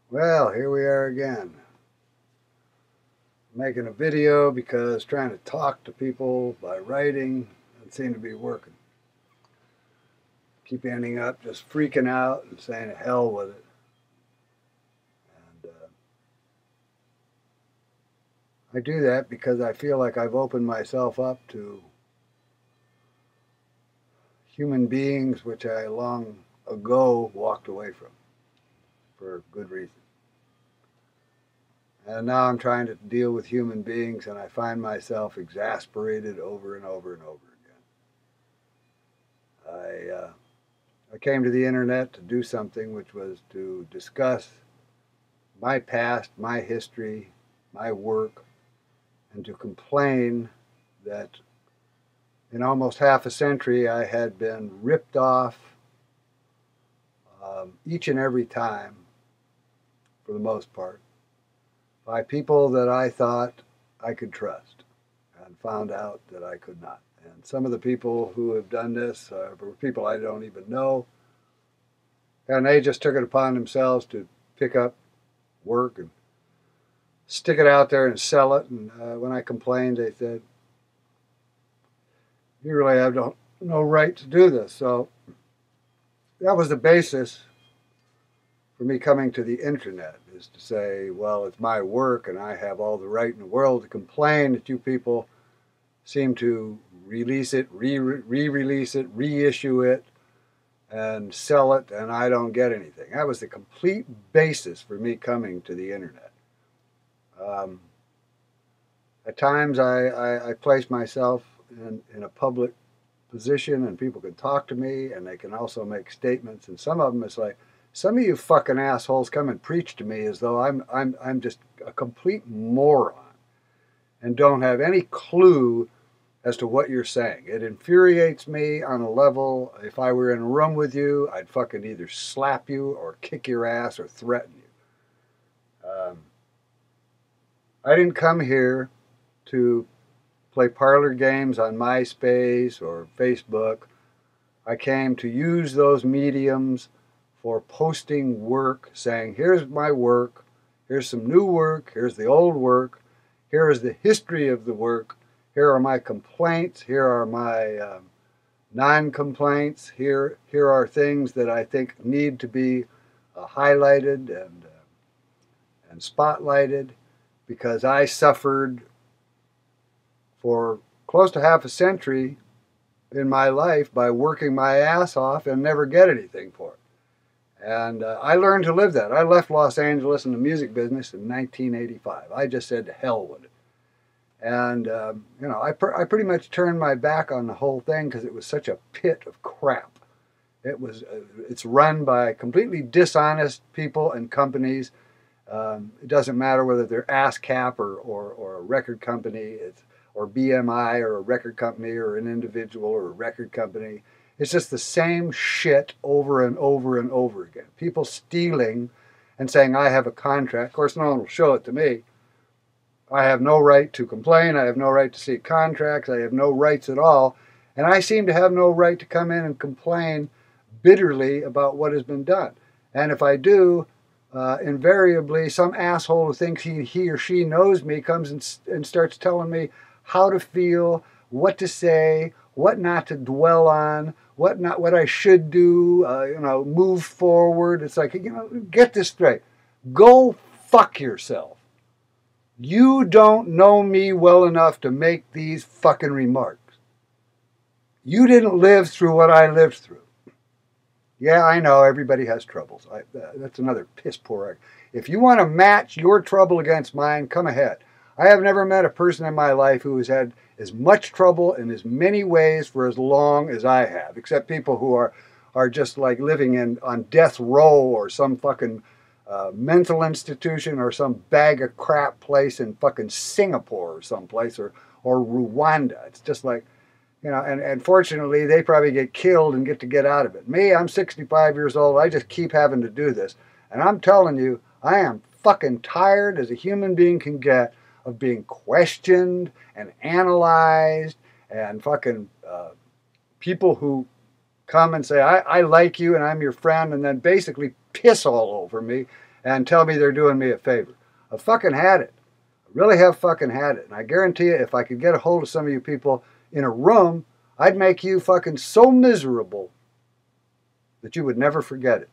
Well, here we are again. Making a video because trying to talk to people by writing doesn't seem to be working. Keep ending up just freaking out and saying to hell with it. And I do that because I feel like I've opened myself up to human beings which I long ago walked away from for good reason. And now I'm trying to deal with human beings, and I find myself exasperated over and over and over again. I came to the internet to do something which was to discuss my past, my history, my work, and to complain that in almost half a century I had been ripped off each and every time, for the most part, by people that I thought I could trust and found out that I could not. And some of the people who have done this were people I don't even know. And they just took it upon themselves to pick up work and stick it out there and sell it. And when I complained, they said, "You really have no right to do this." So that was the basis for me coming to the internet, is to say, well, it's my work and I have all the right in the world to complain that you people seem to release it, re-release it, reissue it, and sell it, and I don't get anything. That was the complete basis for me coming to the internet. Um, at times I place myself in a public position and people can talk to me and they can also make statements, and some of them it's like, some of you fucking assholes come and preach to me as though I'm just a complete moron and don't have any clue as to what you're saying. It infuriates me on a level. If I were in a room with you, I'd fucking either slap you or kick your ass or threaten you. I didn't come here to play parlor games on MySpace or Facebook. I came to use those mediums for posting work, saying, here's my work, here's some new work, here's the old work, here is the history of the work, here are my complaints, here are my non-complaints, here are things that I think need to be highlighted and spotlighted, because I suffered for close to half a century in my life by working my ass off and never get anything for it. And I learned to live that. I left Los Angeles in the music business in 1985. I just said to hell with it. And, I pretty much turned my back on the whole thing because it was such a pit of crap. It's run by completely dishonest people and companies. It doesn't matter whether they're ASCAP or a record company, or BMI or a record company or an individual or a record company. It's just the same shit over and over and over again. People stealing and saying, I have a contract. Of course, no one will show it to me. I have no right to complain. I have no right to seek contracts. I have no rights at all. And I seem to have no right to come in and complain bitterly about what has been done. And if I do, invariably, some asshole who thinks he or she knows me comes and starts telling me how to feel, what to say, what not to dwell on, what I should do, move forward. It's like, get this straight. Go fuck yourself. You don't know me well enough to make these fucking remarks. You didn't live through what I lived through. Yeah, I know everybody has troubles. That's another piss poor. If you want to match your trouble against mine, come ahead. I have never met a person in my life who has had as much trouble in as many ways for as long as I have, except people who are just like living on death row or some fucking mental institution or some bag of crap place in fucking Singapore or someplace or Rwanda. It's just like, and fortunately they probably get killed and get out of it. Me, I'm 65 years old. I just keep having to do this. And I'm telling you, I am fucking tired as a human being can get of being questioned and analyzed, and fucking people who come and say, I like you and I'm your friend, and then basically piss all over me and tell me they're doing me a favor. I fucking had it. I really have fucking had it. And I guarantee you, if I could get a hold of some of you people in a room, I'd make you fucking so miserable that you would never forget it.